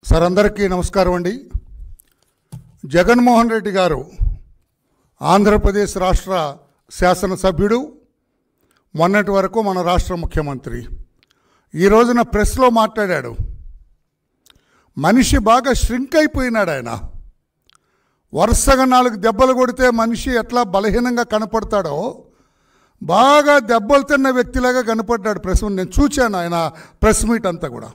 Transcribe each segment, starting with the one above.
Sir అందరికీ నమస్కారం అండి. జగన్మోహన్ రెడ్డి గారు ఆంధ్రప్రదేశ్ రాష్ట్ర శాసనసభ్యుడు, మొన్నటి వరకు మన రాష్ట్ర ముఖ్యమంత్రి. ఈ రోజున ప్రెస్లో మాట్లాడాడు. మనిషి బాగా ష్రింక్ అయిపోయినాడు. ఆయన వరుసగా 4 దెబ్బలు కొడితే మనిషి ఎట్లా బలహీనంగా కనపడతాడో బాగా దెబ్బలు తిన్న వ్యక్తిలాగా కనపడ్డాడు. నేను చూశాను ఆయన ప్రెస్ మీట్ అంతా కూడా.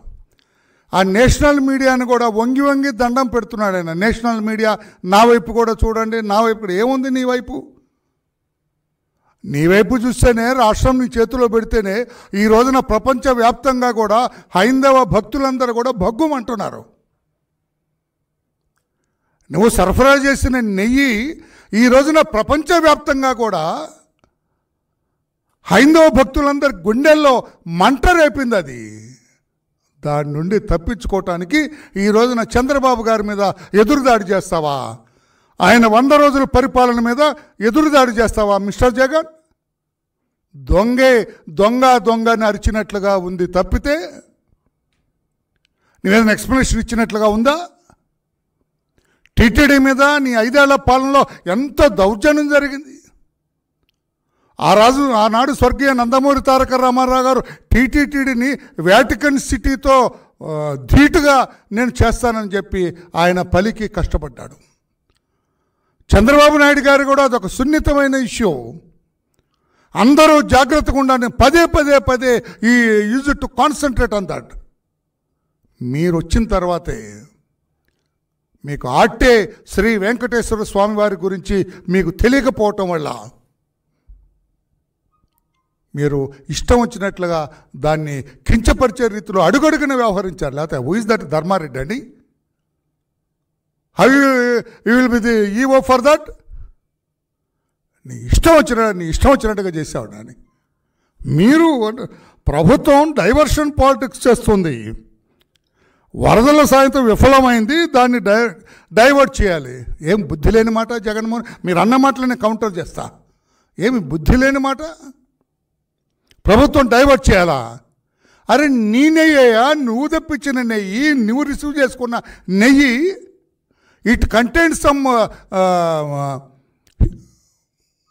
ఆ నేషనల్ మీడియాని కూడా వంగి వంగి దండం పెడుతున్నాడు ఆయన. నేషనల్ మీడియా నా వైపు కూడా చూడండి, నా వైపు కూడా ఏముంది నీ వైపు? నీ వైపు చూస్తేనే, రాష్ట్రం నీ చేతిలో పెడితేనే ఈ రోజున ప్రపంచవ్యాప్తంగా కూడా హైందవ భక్తులందరూ కూడా భగ్గుమంటున్నారు. నువ్వు సరఫరా చేసిన నెయ్యి ఈ రోజున ప్రపంచవ్యాప్తంగా కూడా హైందవ భక్తులందరి గుండెల్లో మంట రేపింది. అది దాని నుండి తప్పించుకోవటానికి ఈ రోజున చంద్రబాబు గారి మీద ఎదురుదాడి చేస్తావా? ఆయన 100 రోజుల పరిపాలన మీద ఎదురుదాడి చేస్తావా మిస్టర్ జగన్? దొంగ అని అరిచినట్లుగా ఉంది తప్పితే నువ్వేదైనా ఎక్స్ప్లెనేషన్ ఇచ్చినట్లుగా ఉందా? టీటీడీ మీద నీ 5 ఏళ్ల పాలనలో ఎంత దౌర్జన్యం జరిగింది. ఆనాడు స్వర్గీయ నందమూరి తారక రామారావు గారు టీటీడీని వాటికన్ సిటీతో ధీటుగా నేను చేస్తానని చెప్పి ఆయన పలికి కష్టపడ్డాడు. చంద్రబాబు నాయుడు గారు కూడా అదొక సున్నితమైన ఇష్యూ. అందరూ జాగ్రత్తగా ఉండాలని పదే ఈ use to concentrate on that. మీరు వచ్చిన తర్వాతే మీకు ఆట్టే శ్రీ వెంకటేశ్వర స్వామి వారి గురించి మీకు తెలియకపోవటం వల్ల మీరు ఇష్టం వచ్చినట్లుగా దాన్ని కించపరిచే రీతిలో అడుగడుగున వ్యవహరించారు. లేకపోతే హూ ఇస్ దట్ ధర్మారెడ్డి అండి? How you will be the EO for that? నీ ఇష్టం వచ్చినట్టుగా చేసావు. అని మీరు ప్రభుత్వం డైవర్షన్ పాలిటిక్స్ చేస్తుంది. వరదల సాయంతో విఫలమైంది, దాన్ని డైవర్ట్ చేయాలి. ఏం బుద్ధి లేని మాట జగన్మోహన్. మీరు అన్న మాటలని కౌంటర్ చేస్తా. ఏమి బుద్ధి లేని మాట? ప్రభుత్వం డైవర్ట్ చేయాలా? అరే నీ నెయ్యా, నువ్వు తెప్పించిన నెయ్యి, నువ్వు రిసీవ్ చేసుకున్న నెయ్యి, it contains some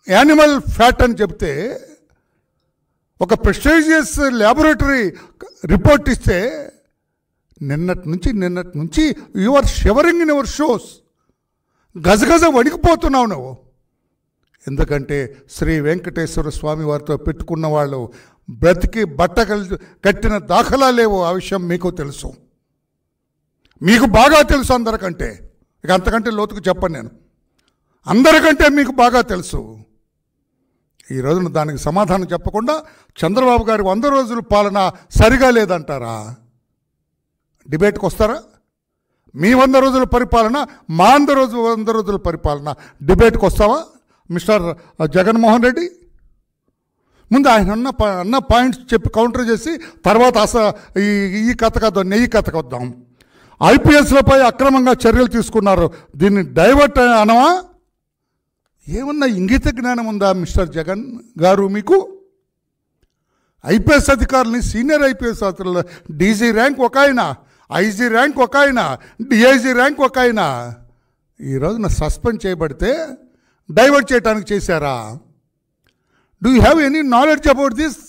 animal fat అని చెప్తే ఒక ప్రెస్టీజియస్ ల్యాబొరేటరీ రిపోర్ట్ ఇస్తే నిన్నటి నుంచి you are shivering in your shoes. గజగజ వణికిపోతున్నావు నువ్వు. ఎందుకంటే శ్రీ వెంకటేశ్వర స్వామి వారితో పెట్టుకున్న వాళ్ళు బ్రతికి బట్ట కట్టిన దాఖలా లేవు. ఆ విషయం మీకు తెలుసు, మీకు బాగా తెలుసు అందరికంటే. ఇక అంతకంటే లోతుకు చెప్పను నేను. అందరికంటే మీకు బాగా తెలుసు. ఈ రోజున దానికి సమాధానం చెప్పకుండా చంద్రబాబు గారి 100 రోజుల పాలన సరిగా లేదంటారా? డిబేట్కి వస్తారా? మీ 100 రోజుల పరిపాలన, మా 100 రోజుల పరిపాలన డిబేట్కి వస్తావా మిస్టర్ జగన్మోహన్ రెడ్డి? ముందు ఆయన అన్న పాయింట్స్ చెప్పి కౌంటర్ చేసి తర్వాత ఈ కథ నెయ్యి కథకు వద్దాం. ఐపీఎస్లపై అక్రమంగా చర్యలు తీసుకున్నారు, దీన్ని డైవర్ట్ అనవా? ఏమన్నా ఇంగిత జ్ఞానం ఉందా మిస్టర్ జగన్ గారు మీకు? ఐపీఎస్ అధికారులని, సీనియర్ ఐపీఎస్ అధికారులు, డీజీ ర్యాంక్ ఒక ఆయన, ఐజీ ర్యాంక్ ఒక ఆయన, డిఐజీ ర్యాంక్ ఒక ఆయన ఈ రోజున సస్పెండ్ చేయబడితే డైవర్ట్ చేయడానికి చేశారా? Do you have any knowledge about this?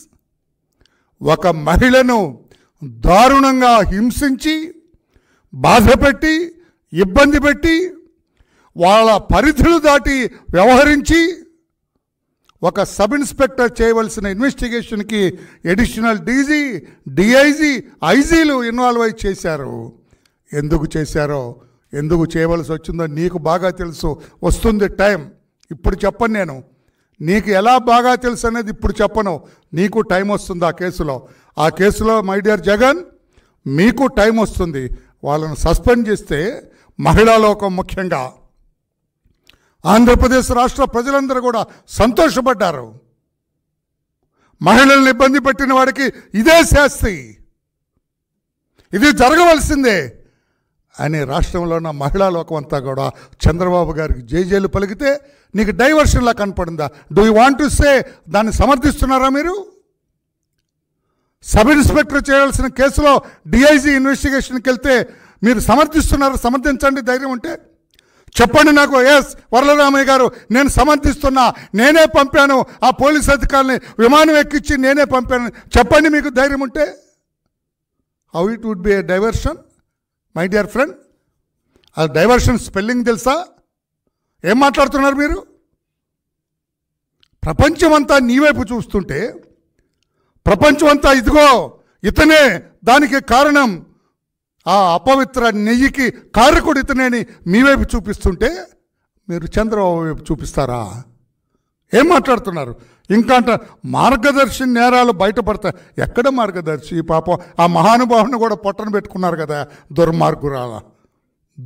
ఒక మహిళను దారుణంగా హింసించి, బాధపెట్టి, ఇబ్బంది పెట్టి, వాళ్ళ పరిధులు దాటి వ్యవహరించి ఒక సబ్ ఇన్స్పెక్టర్ చేయవలసిన ఇన్వెస్టిగేషన్కి అడిషనల్ డీజీ, డిఐజీ, ఐజీలు ఇన్వాల్వ్ అయి చేశారు. ఎందుకు చేశారో, ఎందుకు చేయవలసి వచ్చిందో నీకు బాగా తెలుసు. వస్తుంది టైం. ఇప్పుడు చెప్పను నేను. నీకు ఎలా బాగా తెలుసు అనేది ఇప్పుడు చెప్పను. నీకు టైం వస్తుంది ఆ కేసులో మై డియర్ జగన్, మీకు టైం వస్తుంది. వాళ్ళను సస్పెండ్ చేస్తే మహిళా లోకం, ముఖ్యంగా ఆంధ్రప్రదేశ్ రాష్ట్ర ప్రజలందరూ కూడా సంతోషపడ్డారు. మహిళల్ని ఇబ్బంది పెట్టిన వాడికి ఇదే శాస్తి, ఇది జరగవలసిందే అని రాష్ట్రంలో ఉన్న మహిళా లోకం అంతా కూడా చంద్రబాబు గారికి జైజేలు పలికితే నీకు డైవర్షన్లా కనపడిందా? Do you want to say దాన్ని సమర్థిస్తున్నారా మీరు? సబ్ ఇన్స్పెక్టర్ చేయాల్సిన కేసులో డిఐజీ ఇన్వెస్టిగేషన్కి వెళ్తే మీరు సమర్థిస్తున్నారు, సమర్థించండి ధైర్యం ఉంటే చెప్పండి నాకు. ఎస్ వరలరామయ్య గారు నేను సమర్థిస్తున్నా, నేనే పంపాను ఆ పోలీస్ అధికారులని, విమానం ఎక్కించి నేనే పంపాను చెప్పండి మీకు ధైర్యం ఉంటే. How it would be a diversion my dear friend? ఆ డైవర్షన్ స్పెల్లింగ్ తెలుసా? ఏం మాట్లాడుతున్నారు మీరు? ప్రపంచమంతా నీ వైపు చూస్తుంటే, ప్రపంచమంతా ఇదిగో ఇతనే దానికి కారణం, ఆ అపవిత్ర నెయ్యికి కారకుడు ఇతనేని మీ వైపు చూపిస్తుంటే మీరు చంద్రబాబు వైపు చూపిస్తారా? ఏం మాట్లాడుతున్నారు? ఇంకా అంట మార్గదర్శి నేరాలు బయటపడతాయి. ఎక్కడ మార్గదర్శి? పాపం ఆ మహానుభావుని కూడా పొట్టన పెట్టుకున్నారు కదా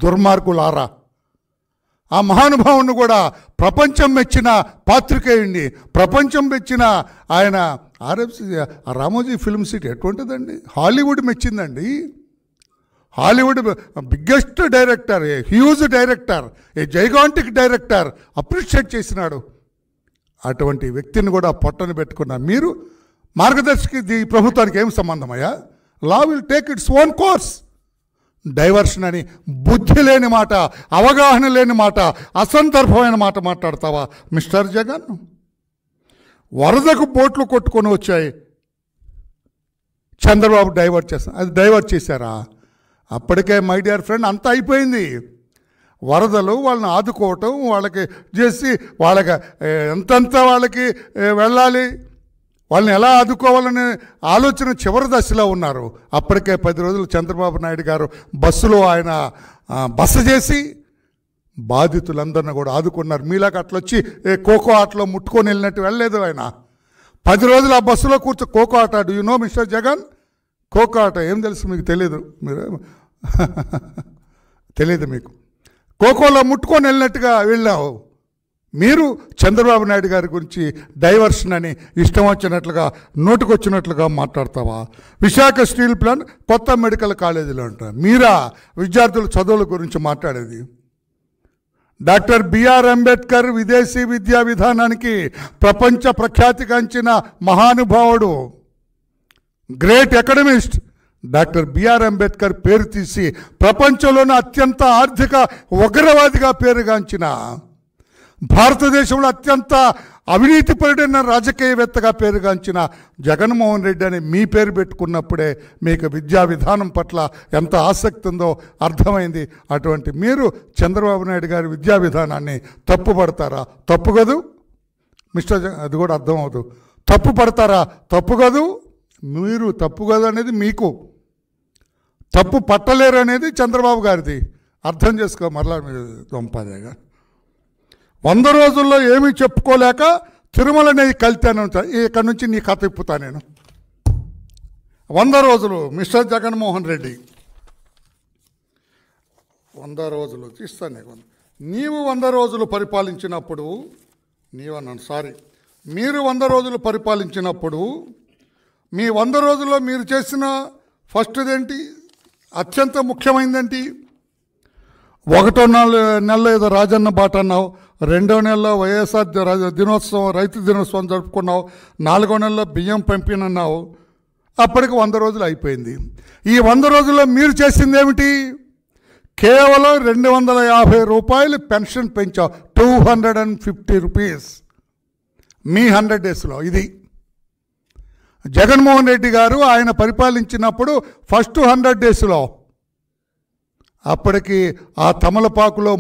దుర్మార్గులారా. ఆ మహానుభావుని కూడా ప్రపంచం మెచ్చిన పాత్రికేయుడిని, ప్రపంచం మెచ్చిన ఆయన ఆర్ఎఫ్సి రామోజీ ఫిల్మ్ సిటీ ఎటువంటిదండి, హాలీవుడ్ మెచ్చిందండి. Hollywood biggest director, a huge director, a gigantic director appreciate చేసినాడు. అటువంటి వ్యక్తిని కూడా పొట్టను పెట్టుకున్న మీరు మార్గదర్శికి ఈ ప్రభుత్వానికి ఏం సంబంధం అయ్యా? Law will take its own course. Diversion అని బుద్ధి లేని మాట, అవగాహన లేని మాట, అసందర్భమైన మాట మాట్లాడతావా మిస్టర్ జగన్? వరదకు బోట్లు కొట్టుకొని వచ్చాయి, చంద్రబాబు డైవర్ట్ చేస్తా, అది డైవర్ట్ చేశారా? అప్పటికే మై డియర్ ఫ్రెండ్ అంతా అయిపోయింది. వరదలు వాళ్ళని ఆదుకోవటం, వాళ్ళకి చేసి వాళ్ళకి ఎంతంత వాళ్ళకి వెళ్ళాలి, వాళ్ళని ఎలా ఆదుకోవాలనే ఆలోచన చివరి దశలో ఉన్నారు. అప్పటికే 10 రోజులు చంద్రబాబు నాయుడు గారు బస్సులో ఆయన బస చేసి బాధితులందరినీ కూడా ఆదుకున్నారు. మీలాగా అట్లా వచ్చి ఖోఖో ఆటలో ముట్టుకొని వెళ్ళినట్టు వెళ్ళలేదు ఆయన. 10 రోజులు ఆ బస్సులో ఖోఖో ఆట. Do you know mister Jagan? Kho kho ఆట ఏం తెలుసు మీకు? తెలీదు. మీరు తెలియదు మీకు. ఖోఖోలో ముట్టుకొని వెళ్ళినట్టుగా వెళ్ళావు. మీరు చంద్రబాబు నాయుడు గారి గురించి డైవర్షన్ అని ఇష్టం వచ్చినట్లుగా నోటుకొచ్చినట్లుగా మాట్లాడతావా? విశాఖ స్టీల్ ప్లాంట్ కొత్త మెడికల్ కాలేజీలో అంటారు. మీరా విద్యార్థుల చదువుల గురించి మాట్లాడేది? డాక్టర్ బిఆర్ అంబేద్కర్ విదేశీ విద్యా విధానానికి ప్రపంచ ప్రఖ్యాతిగాంచిన మహానుభావుడు, గ్రేట్ ఎకడమిస్ట్ డాక్టర్ బిఆర్ అంబేద్కర్ పేరు తీసి ప్రపంచంలోని అత్యంత ఆర్థిక ఉగ్రవాదిగా పేరుగాంచిన, భారతదేశంలో అత్యంత అవినీతిపరుడైన రాజకీయవేత్తగా పేరుగాంచిన జగన్మోహన్ రెడ్డి అని మీ పేరు పెట్టుకున్నప్పుడే మీకు విద్యా విధానం పట్ల ఎంత ఆసక్తి ఉందో అర్థమైంది. అటువంటి మీరు చంద్రబాబు నాయుడు గారి విద్యా విధానాన్ని తప్పు పడతారా? తప్పు కదూ మిస్టర్ అది కూడా అర్థం అవుతూ తప్పు పడతారా? తప్పు కదూ. మీరు తప్పు కాదు అనేది మీకు, తప్పు పట్టలేరు అనేది చంద్రబాబు గారిది. అర్థం చేసుకో. మరలా మీరు దొంపదేగా 100 రోజుల్లో ఏమీ చెప్పుకోలేక తిరుమల నెయ్యి కలితాను. ఇక్కడ నుంచి నీ కథ ఇప్పుతా నేను. 100 రోజులు మిస్టర్ జగన్మోహన్ రెడ్డి, 100 రోజులు తీస్తాను నీకు. నీవు 100 రోజులు పరిపాలించినప్పుడు, మీరు 100 రోజులు పరిపాలించినప్పుడు మీ 100 రోజుల్లో మీరు చేసిన ఫస్ట్దేంటి, అత్యంత ముఖ్యమైనదేంటి? 1వ నెలలో ఏదో రాజన్న బాట అన్నావు, 2వ నెలలో వైఎస్ఆర్ దినోత్సవం, రైతు దినోత్సవం జరుపుకున్నావు, 4వ నెలలో బియ్యం పంపిణన్నావు. అప్పటికి 100 రోజులు అయిపోయింది. ఈ 100 రోజుల్లో మీరు చేసింది ఏమిటి? కేవలం 250 రూపాయలు పెన్షన్ పెంచావు, 250 రూపీస్ మీ 100 డేస్లో. ఇది జగన్మోహన్ రెడ్డి గారు ఆయన పరిపాలించినప్పుడు ఫస్ట్ 100 డేస్లో. అప్పటికి ఆ తమలపాకులో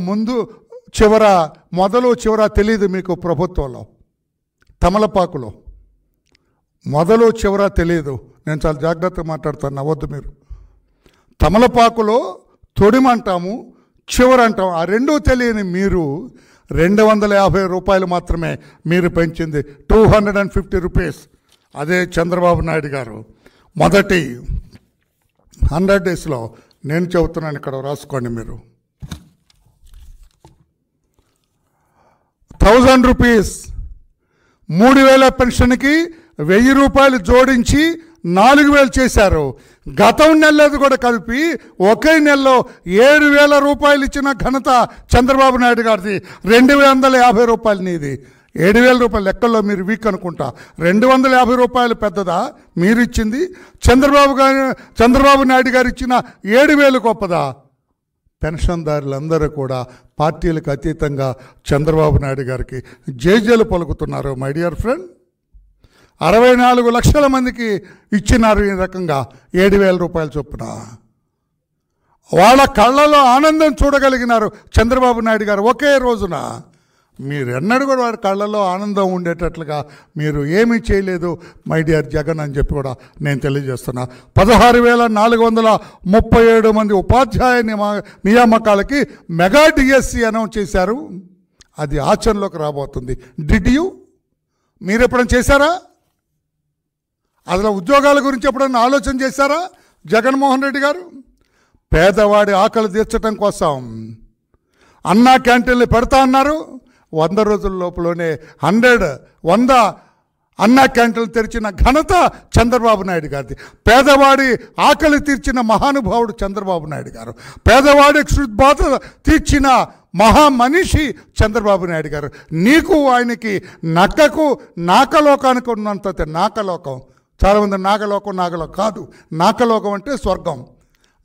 మొదలు చివర తెలియదు మీకు ప్రభుత్వంలో. తమలపాకులో మొదలు చివర తెలియదు. నేను చాలా జాగ్రత్తగా మాట్లాడతాను, నవ్వద్దు మీరు. తమలపాకులో తొడిమంటాము, చివరంటాము, ఆ రెండూ తెలియని మీరు 250 రూపాయలు మాత్రమే మీరు పెంచింది, 250 రూపీస్. అదే చంద్రబాబు నాయుడు గారు మొదటి 100 డేస్లో. నేను చెబుతున్నాను, ఇక్కడ రాసుకోండి మీరు. 1000 రూపీస్ 3000 పెన్షన్కి 1000 రూపాయలు జోడించి 4000 చేశారు. గతం నెలది కూడా కలిపి ఒకే నెలలో 7000 రూపాయలు ఇచ్చిన ఘనత చంద్రబాబు నాయుడు గారిది. 250 రూపాయలు నీది. 7000 రూపాయలు లెక్కల్లో మీరు వీక్ అనుకుంటా. 250 రూపాయలు పెద్దదా మీరు ఇచ్చింది? చంద్రబాబు నాయుడు గారు ఇచ్చిన 7000 గొప్పదా? పెన్షన్దారులందరూ కూడా పార్టీలకు అతీతంగా చంద్రబాబు నాయుడు గారికి జేజేలు పలుకుతున్నారు. మై డియర్ ఫ్రెండ్, 64 లక్షల మందికి ఇచ్చినారు ఈ రకంగా 7,000 రూపాయల చొప్పున. వాళ్ళ కళ్ళలో ఆనందం చూడగలిగినారు చంద్రబాబు నాయుడు గారు ఒకే రోజున. మీరు ఎన్నడూ కూడా వాడి కళ్ళలో ఆనందం ఉండేటట్లుగా మీరు ఏమీ చేయలేదు మై డియర్ జగన్ అని చెప్పి కూడా నేను తెలియజేస్తున్నా. 16,437 మంది ఉపాధ్యాయ నియామకాలకి మెగా డిఎస్సి అనౌన్స్ చేశారు. అది ఆచరణలోకి రాబోతుంది. Did you? మీరు ఎప్పుడైనా చేశారా? అసలు ఉద్యోగాల గురించి ఎప్పుడైనా ఆలోచన చేశారా జగన్మోహన్ రెడ్డి గారు? పేదవాడి ఆకలి తీర్చడం కోసం అన్నా క్యాంటీన్లు పెడతా అన్నారు. 100 రోజుల లోపలనే 100 అన్నా క్యాంటీన్లు తెరిచిన ఘనత చంద్రబాబు నాయుడు గారిది. పేదవాడి ఆకలి తీర్చిన మహానుభావుడు చంద్రబాబు నాయుడు గారు. పేదవాడి క్షుద్బాధ తీర్చిన మహామనిషి చంద్రబాబు నాయుడు గారు. నీకు ఆయనకి నక్కకు నాకలోకానికి ఉన్నంత నాకలోకం. చాలామంది నాగలోకం కాదు. నాకలోకం అంటే స్వర్గం.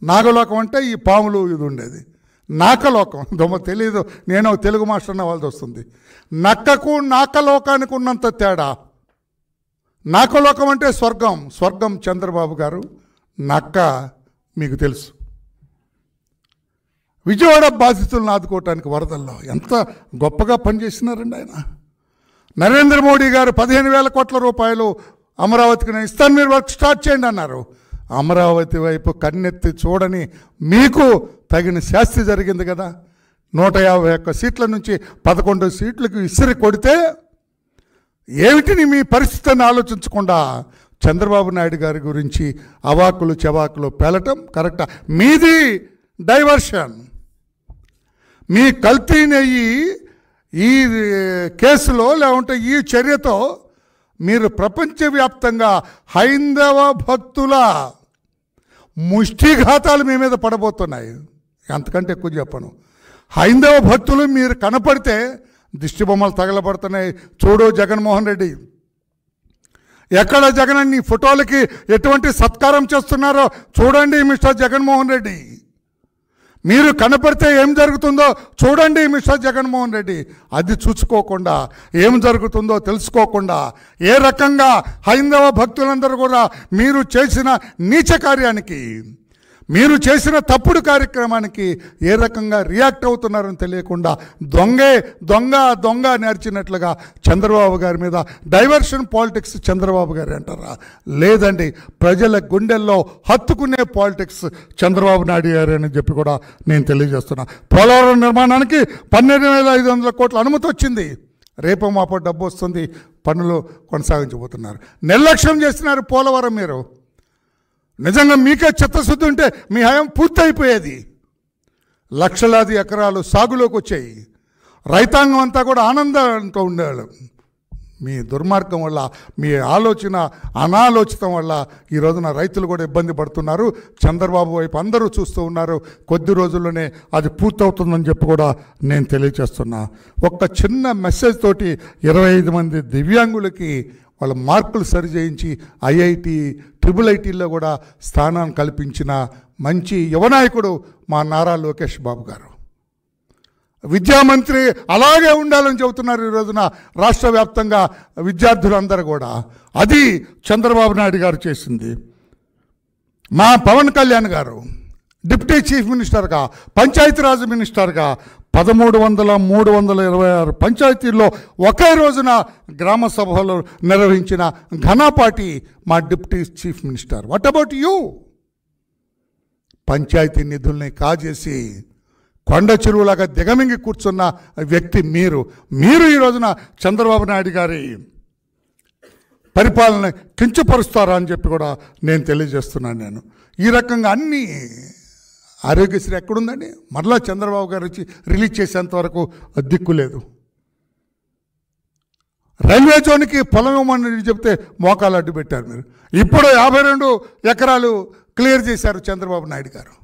నాగలోకం అంటే ఈ పాములు ఇది ఉండేది. నాకలోకం దొమ్మ తెలియదు. నేను తెలుగు మాస్టర్ అన్న వాళ్ళది వస్తుంది. నక్కకు నాకలోకానికి ఉన్నంత తేడా. నాకలోకం అంటే స్వర్గం. స్వర్గం చంద్రబాబు గారు. నక్క మీకు తెలుసు. విజయవాడ బాధితులను ఆదుకోవటానికి వరదల్లో ఎంత గొప్పగా పనిచేసినారండి ఆయన. నరేంద్ర మోడీ గారు 15,000 కోట్ల రూపాయలు అమరావతికి నేను ఇస్తాను, మీరు వర్క్ స్టార్ట్ చేయండి అన్నారు. అమరావతి వైపు కన్నెత్తి చూడని మీకు తగిన శాస్తి జరిగింది కదా. 151 సీట్ల నుంచి 11 సీట్లకు ఇసిరి కొడితే ఏమిటిని మీ పరిస్థితిని ఆలోచించకుండా చంద్రబాబు నాయుడు గారి గురించి అవాకులు చెవాకులు పేలటం కరెక్టా? మీది డైవర్షన్. మీ కల్తీ నెయ్యి ఈ కేసులో లేకుంటే ఈ చర్యతో మీరు ప్రపంచవ్యాప్తంగా హైందవ భక్తుల ముష్టిఘాతాలు మీ మీద పడబోతున్నాయి. అంతకంటే ఎక్కువ చెప్పను. హైందవ భక్తులు మీరు కనపడితే దిష్టి బొమ్మలు తగలబడుతున్నాయి. చూడు జగన్మోహన్ రెడ్డి, ఎక్కడ జగన్ నీ ఫోటోలకి ఎటువంటి సత్కారం చేస్తున్నారో చూడండి మిస్టర్ జగన్మోహన్ రెడ్డి. మీరు కనపడితే ఏం జరుగుతుందో చూడండి మిస్టర్ జగన్మోహన్ రెడ్డి. అది చూసుకోకుండా ఏం జరుగుతుందో తెలుసుకోకుండా ఏ రకంగా హైందవ భక్తులందరూ కూడా మీరు చేసిన నీచ కార్యానికి, మీరు చేసిన తప్పుడు కార్యక్రమానికి ఏ రకంగా రియాక్ట్ అవుతున్నారని తెలియకుండా దొంగ నేర్చినట్లుగా చంద్రబాబు గారి మీద డైవర్షన్ పాలిటిక్స్ చంద్రబాబు గారు అంటారా? లేదండి, ప్రజల గుండెల్లో హత్తుకునే పాలిటిక్స్ చంద్రబాబు నాయుడు గారు అని చెప్పి కూడా నేను తెలియజేస్తున్నా. పోలవరం నిర్మాణానికి 12,500 కోట్ల అనుమతి వచ్చింది. రేపు మాపో డబ్బు వస్తుంది. పనులు కొనసాగించబోతున్నారు. నిర్లక్ష్యం చేస్తున్నారు పోలవరం. మీరు నిజంగా మీకే చిత్తశుద్ధి ఉంటే మీ హయాం పూర్తయిపోయేది. లక్షలాది ఎకరాలు సాగులోకి వచ్చాయి. రైతాంగం అంతా కూడా ఆనందంతో ఉండేవాళ్ళు. మీ దుర్మార్గం వల్ల, మీ అనాలోచితం వల్ల ఈ రోజున రైతులు కూడా ఇబ్బంది పడుతున్నారు. చంద్రబాబు వైపు అందరూ చూస్తూ ఉన్నారు. కొద్ది రోజుల్లోనే అది పూర్తవుతుందని చెప్పి కూడా నేను తెలియజేస్తున్నా. ఒక్క చిన్న మెసేజ్ తోటి 25 మంది దివ్యాంగులకి వాళ్ళ మార్కులు సరిచేయించి ఐఐటి IIITలో కూడా స్థానాన్ని కల్పించిన మంచి యువనాయకుడు మా నారా లోకేష్ బాబు గారు. విద్యామంత్రి అలాగే ఉండాలని చెబుతున్నారు ఈ రోజున రాష్ట్ర వ్యాప్తంగా విద్యార్థులందరూ కూడా. అది చంద్రబాబు నాయుడు గారు చేసింది. మా పవన్ కళ్యాణ్ గారు డిప్యూటీ చీఫ్ మినిస్టర్గా, పంచాయతీరాజ్ మినిస్టర్గా 13,326 పంచాయతీల్లో ఒకే రోజున గ్రామ సభలు నిర్వహించిన ఘనపాటి మా deputy chief minister. What about you? Panchayat నిధుల్ని కాజేసి కొండ చెరువులాగా దిగమింగి కూర్చున్న వ్యక్తి మీరు. ఈ రోజున చంద్రబాబు నాయుడు గారి పరిపాలన కించపరుస్తారా అని చెప్పి కూడా నేను తెలియజేస్తున్నాను. ఈ రకంగా అన్నీ ఆరోగ్యశ్రీ ఎక్కడుందండి? మరలా చంద్రబాబు గారు వచ్చి రిలీజ్ చేసేంత వరకు దిక్కు లేదు. రైల్వే జోన్కి పొలం ఇవ్వమని చెప్తే మోకాలు అడ్డు పెట్టారు మీరు. ఇప్పుడు 52 ఎకరాలు క్లియర్ చేశారు చంద్రబాబు నాయుడు గారు.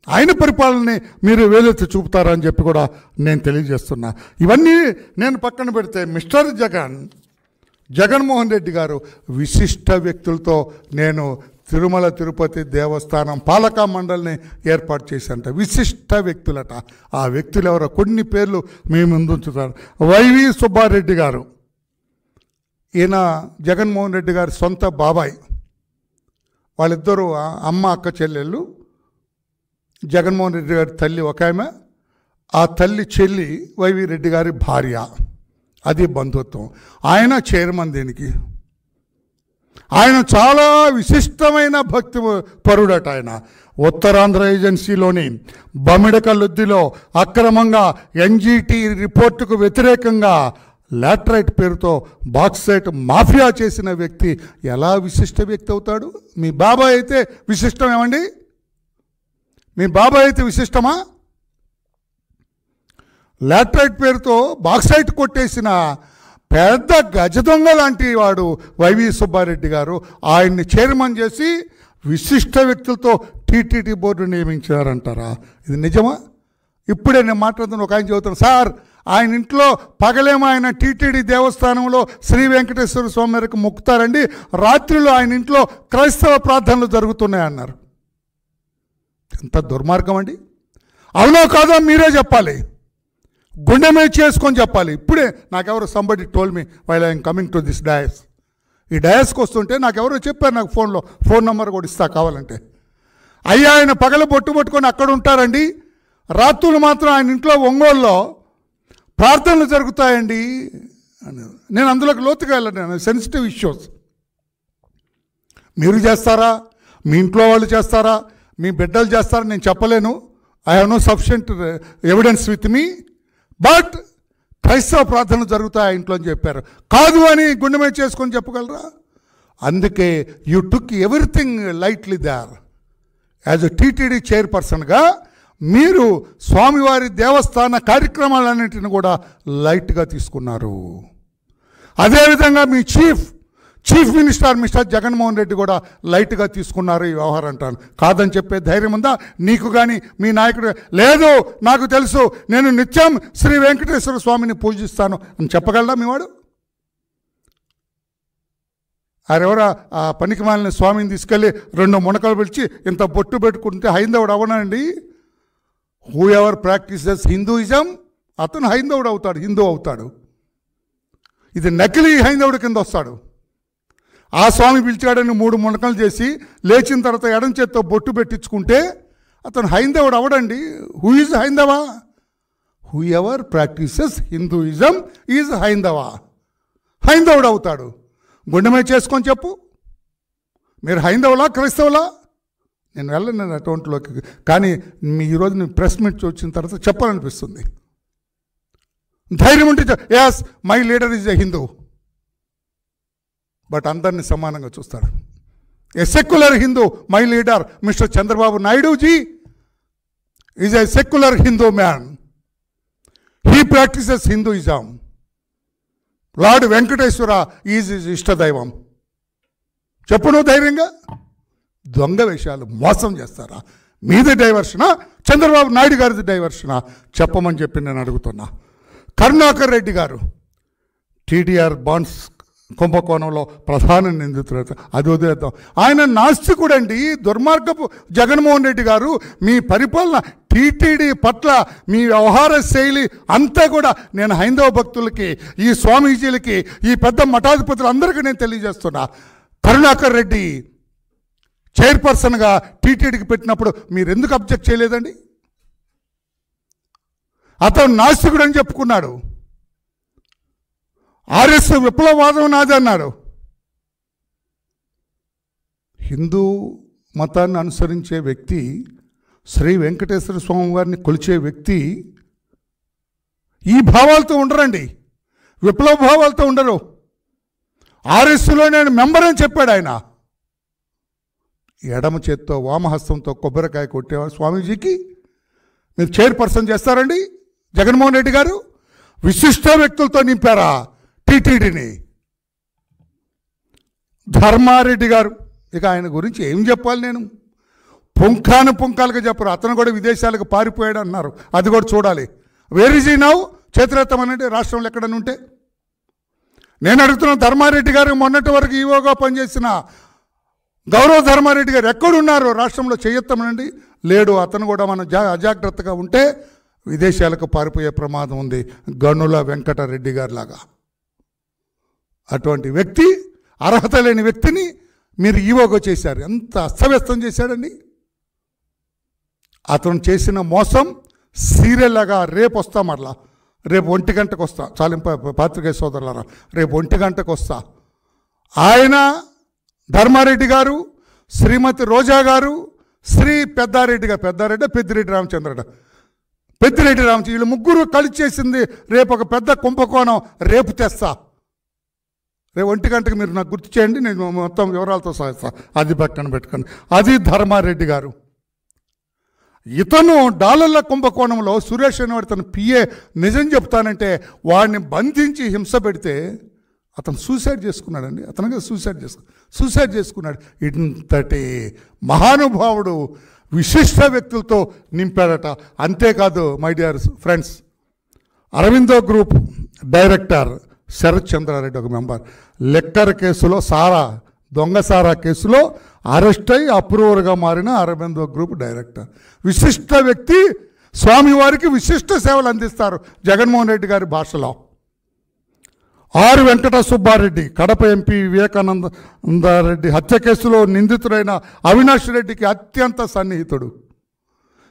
ఆయన పరిపాలనని మీరు వేలెత్తి చూపుతారని చెప్పి కూడా నేను తెలియజేస్తున్నా. ఇవన్నీ నేను పక్కన పెడితే మిస్టర్ జగన్మోహన్ రెడ్డి గారు విశిష్ట వ్యక్తులతో నేను తిరుమల తిరుపతి దేవస్థానం పాలకా మండలిని ఏర్పాటు చేశారంట. విశిష్ట వ్యక్తులట. ఆ వ్యక్తులు ఎవరో కొన్ని పేర్లు మీ ముందు ఉంచుతారు. వైవి సుబ్బారెడ్డి గారు, ఈయన జగన్మోహన్ రెడ్డి గారి సొంత బాబాయ్. వాళ్ళిద్దరూ అమ్మ అక్క చెల్లెళ్ళు. జగన్మోహన్ రెడ్డి గారి తల్లి ఒక ఆమె, ఆ తల్లి చెల్లి వైవి రెడ్డి గారి భార్య. అది బంధుత్వం. ఆయన చైర్మన్ దీనికి. ఆయన చాలా విశిష్టమైన భక్తి పరుడట. ఆయన ఉత్తరాంధ్ర ఏజెన్సీలోని బమిడకల్లుద్దిలో అక్రమంగా ఎన్జీటీ రిపోర్టుకు వ్యతిరేకంగా లాటరైట్ పేరుతో బాక్సైట్ మాఫియా చేసిన వ్యక్తి ఎలా విశిష్ట వ్యక్తి అవుతాడు? మీ బాబాయ్ అయితే విశిష్టం ఏమండి? మీ బాబాయ్ అయితే విశిష్టమా? లాటరైట్ పేరుతో బాక్సైట్ కొట్టేసిన పెద్ద గజ దొంగ లాంటి వాడు వైవి సుబ్బారెడ్డి గారు. ఆయన్ని చైర్మన్ చేసి విశిష్ట వ్యక్తులతో టీటీడీ బోర్డు నియమించారంటారా? ఇది నిజమా? ఇప్పుడే నేను మాట్లాడుతున్న ఒక ఆయన చెబుతాను, సార్ ఆయన ఇంట్లో పగలేమో ఆయన టీటీడీ దేవస్థానంలో శ్రీ వెంకటేశ్వర స్వామి మేరకు మొక్కుతారండి, రాత్రిలో ఆయన ఇంట్లో క్రైస్తవ ప్రార్థనలు జరుగుతున్నాయన్నారు. ఎంత దుర్మార్గం అండి! అవునో కాదో మీరే చెప్పాలి, గుండె మీద చేసుకొని చెప్పాలి. ఇప్పుడే నాకెవరో somebody told me while I'm coming to this dais. ఈ డయాస్కి వస్తుంటే నాకెవరో చెప్పారు, నాకు ఫోన్ నెంబర్ కూడా ఇస్తా కావాలంటే. అయ్యా ఆయన పగల బొట్టు పట్టుకొని అక్కడ ఉంటారండి, రాత్రులు మాత్రం ఆయన ఇంట్లో ఒంగోలులో ప్రార్థనలు జరుగుతాయండి అని. నేను అందులోకి లోతుగా వెళ్ళను, సెన్సిటివ్ ఇష్యూస్. మీరు చేస్తారా, మీ ఇంట్లో వాళ్ళు చేస్తారా, మీ బిడ్డలు చేస్తారా నేను చెప్పలేను. I have no sufficient evidence with me. But క్రైస్తవ ప్రార్థనలు జరుగుతాయి ఇంట్లో అని చెప్పారు. కాదు అని గుండె మీద చేసుకొని చెప్పగలరా? అందుకే you took everything lightly there. As a TTD చైర్పర్సన్గా మీరు స్వామివారి దేవస్థాన కార్యక్రమాలన్నింటిని కూడా లైట్గా తీసుకున్నారు. అదేవిధంగా మీ chief minister mister Jagan Mohan Reddy కూడా లైట్గా తీసుకున్నారు ఈ వ్యవహారం అంటాను. కాదని చెప్పే ధైర్యం ఉందా నీకు కానీ మీ నాయకుడు? లేదు, నాకు తెలుసు, నేను నిత్యం శ్రీ వెంకటేశ్వర స్వామిని పూజిస్తాను అని చెప్పగలరా మీవాడు? ఆరెవరా ఆ పనికి మాలిన స్వామిని తీసుకెళ్ళి 2 మునకలు పిలిచి ఇంత బొట్టు పెట్టుకుంటే హైందవుడు అవనండి? హూ ఎవర్ ప్రాక్టీసెస్ హిందూయిజం అతను హైందవుడు అవుతాడు, హిందూ అవుతాడు. ఇది నకిలీ హైందవుడి కింద వస్తాడు. ఆ స్వామి పిలిచాడని 3 మునకలు చేసి లేచిన తర్వాత ఎడం చేత్తో బొట్టు పెట్టించుకుంటే అతను హైందవుడు అవడండి. హూ ఈజ్ హైందవ? Who ever practices Hinduism is హైందవ. హైందవుడు అవుతాడు. గుండె మీద చేసుకొని చెప్పు, మీరు హైందవులా క్రైస్తవులా? నేను వెళ్ళను నేను అటువంటిలోకి. కానీ ఈరోజు నేను ప్రెస్ మీట్ వచ్చిన తర్వాత చెప్పాలనిపిస్తుంది. ధైర్యం ఉంటే yes my leader is a Hindu, but అందరినీ సమానంగా చూస్తాడు. A secular Hindu my leader mister Chandrababu Naidu ji is a secular Hindu man. He practices Hinduism. Lord Venkateswara is ఇష్టదైవం. చెప్పును ధైర్యంగా. దొంగ విషయాలు మోసం చేస్తారా? మీది డైవర్షనా, చంద్రబాబు నాయుడు గారిది డైవర్షనా? చెప్పమని చెప్పి నేను అడుగుతున్నా. కరుణాకర్ రెడ్డి గారు టీడీఆర్ బాండ్స్ కుంభకోణంలో ప్రధాన నిందితులు, అది వదిలేద్దాం. ఆయన నాస్తికుడండి, దుర్మార్గపు జగన్మోహన్ రెడ్డి గారు. మీ పరిపాలన టీటీడీ పట్ల మీ వ్యవహార శైలి అంతా కూడా నేను హైందవ భక్తులకి, ఈ స్వామీజీలకి, ఈ పెద్ద మఠాధిపతులు అందరికీ నేను తెలియజేస్తున్నా. కరుణాకర్ రెడ్డి చైర్పర్సన్గా టీటీడీకి పెట్టినప్పుడు మీరు ఎందుకు అబ్జెక్ట్ చేయలేదండి? అతను నాస్తికుడు అని చెప్పుకున్నాడు. ఆర్ఎస్ విప్లవవాదం నాది అన్నాడు. హిందూ మతాన్ని అనుసరించే వ్యక్తి, శ్రీ వెంకటేశ్వర స్వామి వారిని కొలిచే వ్యక్తి ఈ భావాలతో ఉండరండి, విప్లవ భావాలతో ఉండరు. ఆర్ఎస్లో నేను మెంబర్ అని చెప్పాడు ఆయన. ఎడమ చేత్తో వామహస్తంతో కొబ్బరికాయ కొట్టేవారు స్వామీజీకి మీరు చైర్పర్సన్ చేస్తారండి? జగన్మోహన్ రెడ్డి గారు విశిష్ట వ్యక్తులతో నింపారా టీటీడీని? ధర్మారెడ్డి గారు, ఇక ఆయన గురించి ఏం చెప్పాలి నేను? పుంఖాలుగా చెప్పరు. అతను కూడా విదేశాలకు పారిపోయాడు అన్నారు, అది కూడా చూడాలి. వేర్ ఈజ్ ఈ నౌ? చేతులెత్తమనంటే రాష్ట్రంలో ఎక్కడన్నా ఉంటే. నేను అడుగుతున్న ధర్మారెడ్డి గారు మొన్నటి వరకు ఈవోగా పనిచేసిన గౌరవ ధర్మారెడ్డి గారు ఎక్కడున్నారో రాష్ట్రంలో చేయొత్తమనండి. లేడు. అతను కూడా మనం అజాగ్రత్తగా ఉంటే విదేశాలకు పారిపోయే ప్రమాదం ఉంది, గనుల వెంకటరెడ్డి గారి లాగా. అటువంటి వ్యక్తి, అర్హత లేని వ్యక్తిని మీరు ఈవోగా చేశారు. ఎంత అస్తవ్యస్తం చేశాడండి. అతను చేసిన మోసం సీరియల్ లాగా. రేపు వస్తా, మరలా రేపు 1 గంటకు వస్తా. చాలింప పాత్రికేయ సోదరులారా, రేపు 1 గంటకు వస్తా. ఆయన, ధర్మారెడ్డి గారు, శ్రీమతి రోజా గారు, శ్రీ పెద్దారెడ్డి గారు, పెద్దిరెడ్డి రామచంద్రట, పెద్దిరెడ్డి రామచంద్ర, వీళ్ళు ముగ్గురు కలిసి చేసింది రేపు ఒక పెద్ద కుంభకోణం. రేపు తెస్తా. రేపు 1 గంటకు మీరు నాకు గుర్తు చేయండి, నేను మొత్తం వివరాలతో సహా. అది పక్కన పెట్టుకోండి. అది ధర్మారెడ్డి గారు. ఇతను డాలర్ల కుంభకోణంలో సురేష్ అనేవాడు తన పిఏ నిజం చెప్తానంటే వాడిని బంధించి హింస పెడితే అతను సూసైడ్ చేసుకున్నాడండి. అతనుగా సూసైడ్ చేసుకున్నాడు. ఇంతటి మహానుభావుడు విశిష్ట వ్యక్తులతో నింపాడట. అంతేకాదు my dear friends, Aurobindo group director Sarath Chandra Reddy ఒక మెంబర్, లెక్కర్ కేసులో దొంగ సారా కేసులో అరెస్ట్ అయి అప్రూవర్గా మారిన అరవిందో గ్రూప్ డైరెక్టర్, విశిష్ట వ్యక్తి. స్వామివారికి విశిష్ట సేవలు అందిస్తారు జగన్మోహన్ రెడ్డి గారి భాషలో. ఆర్ వెంకట సుబ్బారెడ్డి, కడప ఎంపీ వివేకానందరెడ్డి హత్య కేసులో నిందితుడైన అవినాష్ రెడ్డికి అత్యంత సన్నిహితుడు.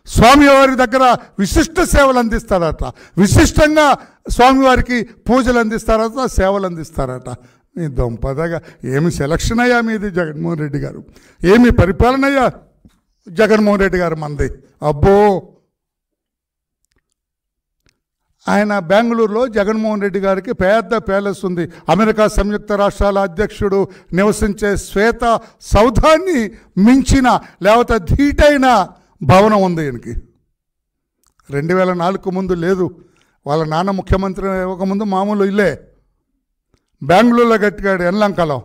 స్వామివారి దగ్గర విశిష్ట సేవలు అందిస్తారట. విశిష్టంగా స్వామివారికి పూజలు అందిస్తారట, సేవలు అందిస్తారట. మీ దొంపదగా ఏమి సెలక్షన్ అయ్యా మీది జగన్మోహన్ రెడ్డి గారు, ఏమి పరిపాలన అయ్యా జగన్మోహన్ రెడ్డి గారు మంది. అబ్బో, ఆయన బెంగళూరులో జగన్మోహన్ రెడ్డి గారికి పెద్ద ప్యాలెస్ ఉంది. అమెరికా సంయుక్త రాష్ట్రాల అధ్యక్షుడు నివసించే శ్వేత సౌధాన్ని మించిన లేకపోతే ధీటైన భవనం ఉంది ఈయనకి. 2004 ముందు లేదు. వాళ్ళ నాన్న ముఖ్యమంత్రి ఒక ముందు మామూలు ఇల్లే బెంగళూరులో కట్టాడు, ఎన్లంకలో.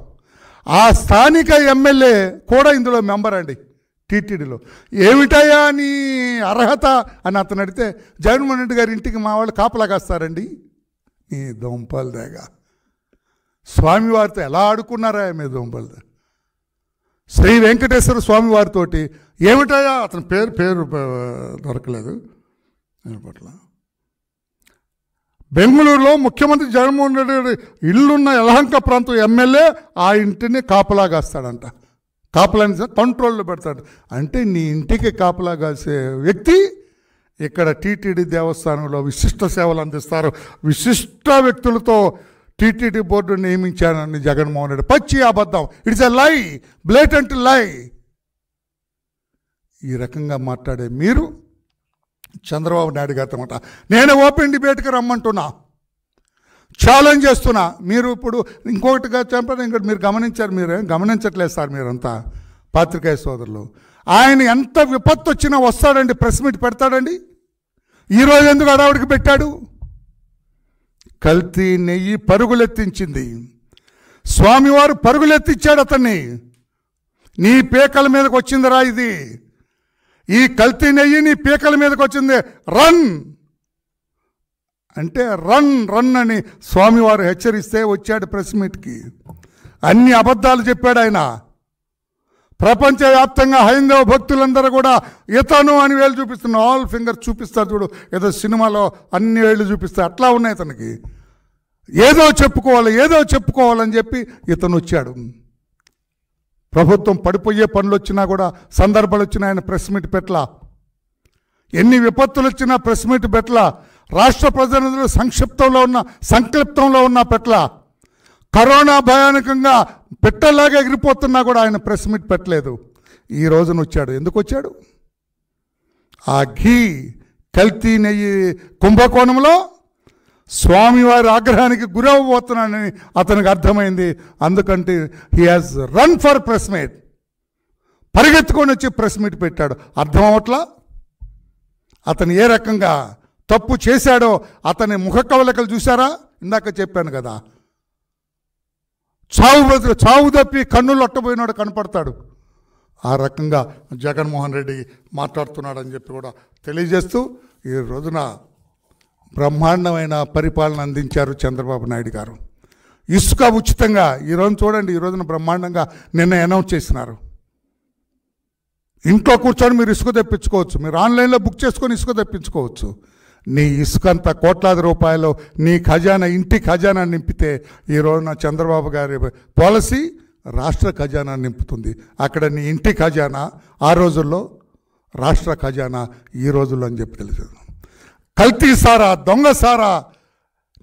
ఆ స్థానిక ఎమ్మెల్యే కూడా ఇందులో మెంబర్ అండి, టీటీడీలో. ఏమిటయ్యా నీ అర్హత అని అతను అడిగితే, జగన్మోహన్ రెడ్డి గారి ఇంటికి మా వాళ్ళు కాపలా కాస్తారండి. నీ దొంపల దేగా స్వామివారితో ఎలా ఆడుకున్నారా మీ దొంపల. శ్రీ వెంకటేశ్వర స్వామివారితోటి ఏమిటయ్యా, అతని పేరు దొరకలేదు పట్ల. బెంగళూరులో ముఖ్యమంత్రి జగన్మోహన్ రెడ్డి గారి ఇల్లున్న యలహంక ప్రాంతం ఎమ్మెల్యే ఆ ఇంటిని కాపలా కాస్తాడంట. కాపలాని కంట్రోల్లో పెడతాడు. అంటే నీ ఇంటికి కాపలా కాసే వ్యక్తి ఇక్కడ టీటీడీ దేవస్థానంలో విశిష్ట సేవలు అందిస్తారు. విశిష్ట వ్యక్తులతో టీటీడీ బోర్డు నియమించానని జగన్మోహన్ రెడ్డి. పచ్చి అబద్ధం. ఇట్స్ ఎ లై, బ్లేటెంట్ లై. ఈ రకంగా మాట్లాడే మీరు చంద్రబాబు నాయుడు గారితో మాట, నేను ఓపెన్ డిబేట్కి రమ్మంటున్నా, ఛాలెంజ్ చేస్తున్నా. మీరు ఇప్పుడు ఇంకొకటిగా చెప్పండి, ఇంకోటి మీరు గమనించారు, మీరేం గమనించట్లేదు సార్ మీరంతా పాత్రికేయ సోదరులు. ఆయన ఎంత విపత్తు వచ్చినా వస్తాడండి, ప్రెస్ మీట్ పెడతాడండి. ఈరోజు ఎందుకు అడావుడికి పెట్టాడు? కల్తీ నెయ్యి పరుగులెత్తించింది. స్వామివారు పరుగులెత్తించాడు అతన్ని. నీ పీకల మీదకి వచ్చిందిరా ఇది, ఈ కల్తీ నెయ్యి నీ పీకల మీదకి వచ్చింది, రన్ అంటే రన్ అని స్వామివారు హెచ్చరిస్తే వచ్చాడు ప్రెస్ మీట్కి. అన్ని అబద్ధాలు చెప్పాడు ఆయన. ప్రపంచవ్యాప్తంగా హైందవ భక్తులందరూ కూడా ఇతను అని వేలు చూపిస్తున్నారు, ఆల్ ఫింగర్ చూపిస్తారు చూడు, ఏదో సినిమాలో అన్ని వేళ్ళు చూపిస్తారు, అట్లా ఉన్నాయి ఇతనికి. ఏదో చెప్పుకోవాలని చెప్పి ఇతను వచ్చాడు. ప్రభుత్వం పడిపోయే పనులు వచ్చినా కూడా, సందర్భాలు వచ్చినా ఆయన ప్రెస్ మీట్ పెట్టలా. ఎన్ని విపత్తులు వచ్చినా ప్రెస్ మీట్ పెట్టలా. రాష్ట్ర ప్రజలందరూ సంక్షిప్తంలో ఉన్న పెట్టలా. కరోనా భయానకంగా పెట్టలాగా ఎగిరిపోతున్నా కూడా ఆయన ప్రెస్ మీట్ పెట్టలేదు. ఈ రోజున వచ్చాడు. ఎందుకు వచ్చాడు? ఆ ఘీ కల్తీ నెయ్యి కుంభకోణంలో స్వామివారి ఆగ్రహానికి గురవబోతున్నానని అతనికి అర్థమైంది. అందుకంటే he has run for press meet, పరిగెత్తుకొని వచ్చి ప్రెస్ మీట్ పెట్టాడు. అర్థం అవట్లా అతను ఏ రకంగా తప్పు చేశాడో. అతని ముఖ కవలికలు చూసారా? ఇందాక చెప్పాను కదా, చావు తప్పి కన్నులు అట్టబోయినాడు కనపడతాడు. ఆ రకంగా జగన్మోహన్ రెడ్డి మాట్లాడుతున్నాడని చెప్పి కూడా తెలియజేస్తూ, ఈ రోజున బ్రహ్మాండమైన పరిపాలన అందించారు చంద్రబాబు నాయుడు గారు. ఇసుక ఉచితంగా ఈరోజు చూడండి, ఈ రోజున బ్రహ్మాండంగా నిన్న అనౌన్స్ చేసినారు. ఇంట్లో కూర్చొని మీరు ఇసుక తెప్పించుకోవచ్చు, మీరు ఆన్లైన్లో బుక్ చేసుకొని ఇసుక తెప్పించుకోవచ్చు. నీ ఇసుకంత కోట్లాది రూపాయలు నీ ఖజానా, ఇంటి ఖజానా నింపితే ఈ రోజున చంద్రబాబు గారి పాలసీ రాష్ట్ర ఖజానా నింపుతుంది. అక్కడ నీ ఇంటి ఖజానా ఆ రోజుల్లో, రాష్ట్ర ఖజానా ఈ రోజుల్లో అని చెప్పి తెలుసు. కల్తీ సారా, దొంగ సారా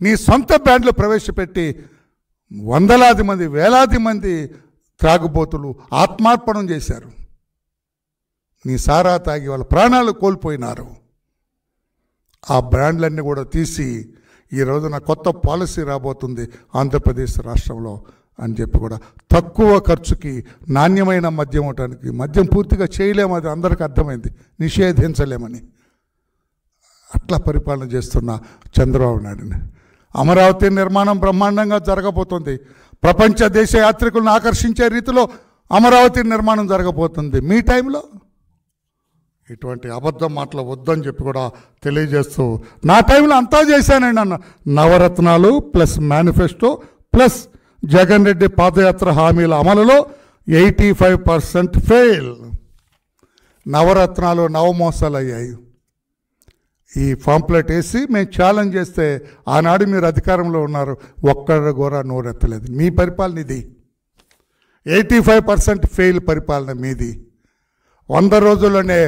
నీ సొంత బ్రాండ్లు ప్రవేశపెట్టి వందలాది మంది, వేలాది మంది త్రాగుబోతులు ఆత్మార్పణం చేశారు. నీ సారా తాగి వాళ్ళ ప్రాణాలు కోల్పోయినారు. ఆ బ్రాండ్లన్నీ కూడా తీసి ఈ రోజున కొత్త పాలసీ రాబోతుంది ఆంధ్రప్రదేశ్ రాష్ట్రంలో అని చెప్పి కూడా తక్కువ ఖర్చుకి నాణ్యమైన మద్యం అవటానికి, మద్యం పూర్తిగా చేయలేము, అది అందరికీ అర్థమైంది, నిషేధించలేమని అట్లా పరిపాలన చేస్తున్న చంద్రబాబు నాయుడుని. అమరావతి నిర్మాణం బ్రహ్మాండంగా జరగబోతుంది. ప్రపంచ దేశ యాత్రికులను ఆకర్షించే రీతిలో అమరావతి నిర్మాణం జరగబోతుంది. మీ టైంలో ఇటువంటి అబద్ధం మాటలు వద్దని చెప్పి కూడా తెలియజేస్తూ, నా టైంలో అంతా చేశానండి అన్న. Navaratnalu plus manifesto plus Jagan Reddy padayatra హామీల అమలులో 85% ఫెయిల్. నవరత్నాలు నవమోసాలు అయ్యాయి. ఈ పాంప్లెట్ వేసి మేము ఛాలెంజ్ చేస్తే ఆనాడు మీరు అధికారంలో ఉన్నారు, ఒక్కరు కూడా నోరెత్తలేదు. మీ పరిపాలన ఇది. 85% ఫెయిల్ పరిపాలన మీది. 100 రోజుల్లోనే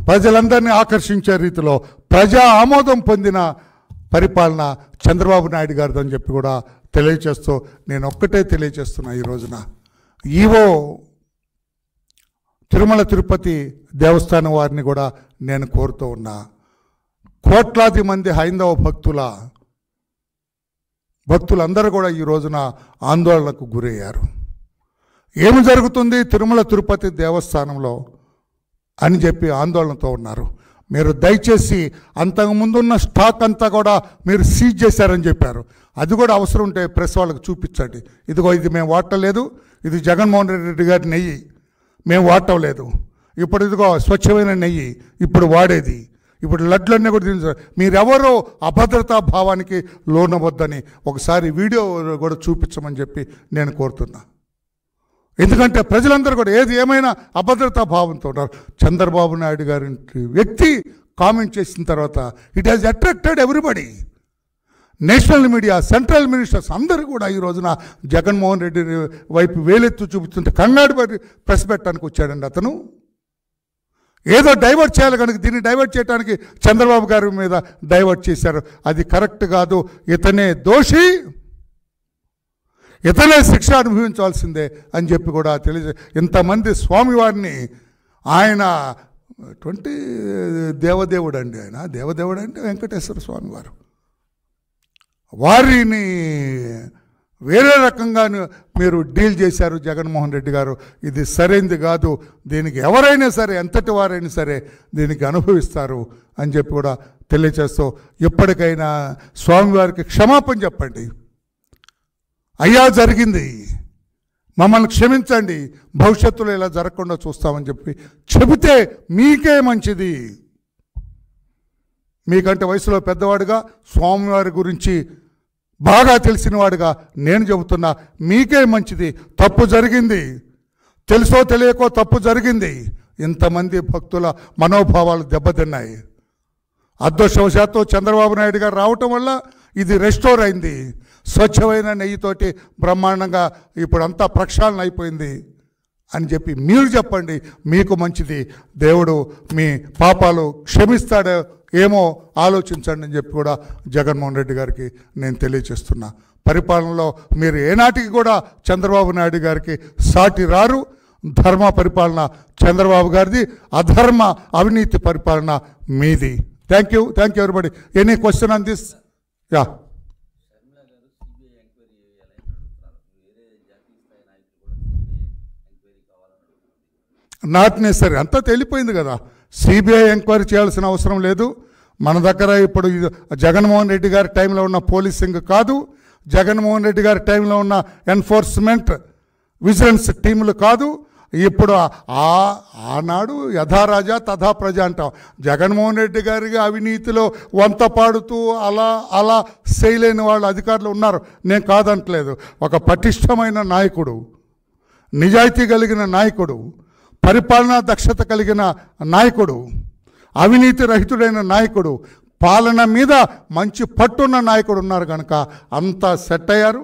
ప్రజలందరినీ ఆకర్షించే రీతిలో ప్రజా ఆమోదం పొందిన పరిపాలన చంద్రబాబు నాయుడు గారిది అని చెప్పి కూడా తెలియచేస్తూ, నేను ఒక్కటే తెలియచేస్తున్నా ఈ రోజున, ఈవో తిరుమల తిరుపతి దేవస్థానం వారిని కూడా నేను కోరుతూ ఉన్నా, కోట్లాది మంది హైందవ భక్తులందరూ కూడా ఈ రోజున ఆందోళనకు గురయ్యారు. ఏమి జరుగుతుంది తిరుమల తిరుపతి దేవస్థానంలో అని చెప్పి ఆందోళనతో ఉన్నారు. మీరు దయచేసి అంతకుముందున్న స్టాక్ అంతా కూడా మీరు సీజ్ చేశారని చెప్పారు. అది కూడా అవసరం ఉంటే ప్రెస్ వాళ్ళకు చూపించండి. ఇదిగో ఇది మేము వాడటలేదు, ఇది జగన్మోహన్ రెడ్డి గారి నెయ్యి, మేము వాడటలేదు. ఇప్పుడు ఇదిగో స్వచ్ఛమైన నెయ్యి ఇప్పుడు వాడేది, ఇప్పుడు లడ్లన్నీ కూడా తిని, మీరెవరో అభద్రతా భావానికి లోనవద్దని ఒకసారి వీడియో కూడా చూపించమని చెప్పి నేను కోరుతున్నా. ఎందుకంటే ప్రజలందరూ కూడా ఏది ఏమైనా అభద్రతా భావంతో ఉన్నారు. చంద్రబాబు నాయుడు గారి వ్యక్తి కామెంట్ చేసిన తర్వాత it has attracted everybody. National media, central ministers అందరూ కూడా ఈ రోజున జగన్మోహన్ రెడ్డి వైపు వేలెత్తు చూపుతుంటే కన్నాడు ప్రెస్ పెట్టడానికి వచ్చాడండి అతను. ఏదో డైవర్ట్ చేయాలి కనుక దీన్ని డైవర్ట్ చేయడానికి చంద్రబాబు గారి మీద డైవర్ట్ చేశారు. అది కరెక్ట్ కాదు. ఇతనే దోషి, ఇతనే శిక్ష అనుభవించాల్సిందే అని చెప్పి కూడా ఇంతమంది స్వామివారిని, ఆయన దేవదేవుడు అండి, ఆయన దేవదేవుడు అంటే వెంకటేశ్వర స్వామివారు, వారిని వేరే రకంగా మీరు డీల్ చేశారు జగన్మోహన్ రెడ్డి గారు. ఇది సరైనది కాదు. దీనికి ఎవరైనా సరే, ఎంతటి వారైనా సరే దీనికి అనుభవిస్తారు అని చెప్పి కూడా తెలియచేస్తూ, ఎప్పటికైనా స్వామివారికి క్షమాపణ చెప్పండి. అయ్యా జరిగింది, మమ్మల్ని క్షమించండి, భవిష్యత్తులో ఇలా జరగకుండా చూస్తామని చెప్పి చెబితే మీకే మంచిది. మీకంటే వయసులో పెద్దవాడుగా, స్వామివారి గురించి బాగా తెలిసినవాడుగా నేను చెబుతున్నా, మీకే మంచిది. తప్పు జరిగింది, తెలుసో తెలియకో తప్పు జరిగింది. ఇంతమంది భక్తుల మనోభావాలు దెబ్బతిన్నాయి. అదృష్టవశాత్తు చంద్రబాబు నాయుడు గారు రావటం వల్ల ఇది రెస్టోర్ అయింది. స్వచ్ఛమైన నెయ్యితోటి బ్రహ్మాండంగా ఇప్పుడు అంతా ప్రక్షాళన అయిపోయింది అని చెప్పి మీరు చెప్పండి, మీకు మంచిది. దేవుడు మీ పాపాలు క్షమిస్తాడో ఏమో ఆలోచించండి అని చెప్పి కూడా జగన్మోహన్ రెడ్డి గారికి నేను తెలియచేస్తున్నా. పరిపాలనలో మీరు ఏనాటికి కూడా చంద్రబాబు నాయుడు గారికి సాటి రారు. ధర్మ పరిపాలన చంద్రబాబు గారిది, అధర్మ అవినీతి పరిపాలన మీది. Thank you everybody. Any question on this? Yeah, not necessary, అంతా తెలిపోయింది కదా. సిబిఐ ఎంక్వైరీ చేయాల్సిన అవసరం లేదు. మన దగ్గర ఇప్పుడు జగన్మోహన్ రెడ్డి గారి టైంలో ఉన్న పోలీసింగ్ కాదు, జగన్మోహన్ రెడ్డి గారి టైంలో ఉన్న ఎన్ఫోర్స్మెంట్ విజిలెన్స్ టీములు కాదు. ఇప్పుడు ఆనాడు యథారాజా తథా ప్రజ అంటాం. జగన్మోహన్ రెడ్డి గారికి అవినీతిలో వంత పాడుతూ అలా చేయలేని వాళ్ళు అధికారులు ఉన్నారు, నేను కాదంటలేదు. ఒక పటిష్టమైన నాయకుడు, నిజాయితీ కలిగిన నాయకుడు, పరిపాలనా దక్షత కలిగిన నాయకుడు, అవినీతి రహితుడైన నాయకుడు, పాలన మీద మంచి పట్టున్న నాయకుడు ఉన్నారు కనుక అంతా సెట్ అయ్యారు.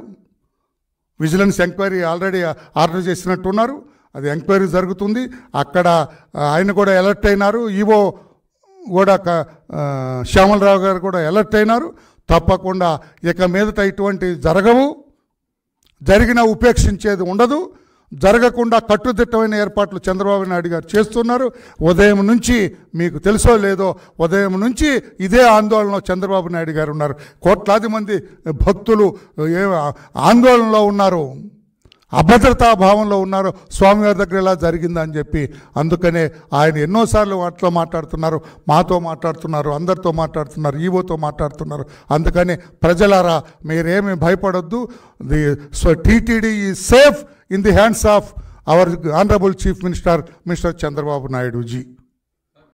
విజిలెన్స్ ఎంక్వైరీ ఆల్రెడీ ఆర్డర్ చేసినట్టున్నారు, అది ఎంక్వైరీ జరుగుతుంది. అక్కడ ఆయన కూడా అలర్ట్ అయినారు, ఈవో కూడా శ్యామలరావు గారు కూడా అలర్ట్ అయినారు. తప్పకుండా ఇక మీదట ఇటువంటి జరగవు, జరిగిన ఉపేక్షించేది ఉండదు. జరగకుండా కట్టుదిట్టమైన ఏర్పాట్లు చంద్రబాబు నాయుడు గారు చేస్తున్నారు. ఉదయం నుంచి మీకు తెలుసో లేదో, ఉదయం నుంచి ఇదే ఆందోళనలో చంద్రబాబు నాయుడు గారు ఉన్నారు. కోట్లాది మంది భక్తులు ఆందోళనలో ఉన్నారు, అభద్రతా భావంలో ఉన్నారు. స్వామివారి దగ్గర ఇలా జరిగిందని చెప్పి అందుకనే ఆయన ఎన్నోసార్లు అట్లా మాట్లాడుతున్నారు, మాతో మాట్లాడుతున్నారు, అందరితో మాట్లాడుతున్నారు, ఈవోతో మాట్లాడుతున్నారు. అందుకని ప్రజలారా మీరేమీ భయపడొద్దు. TTD is safe in the hands of our Honorable Chief Minister, Mr. Chandrababu Naidu ji.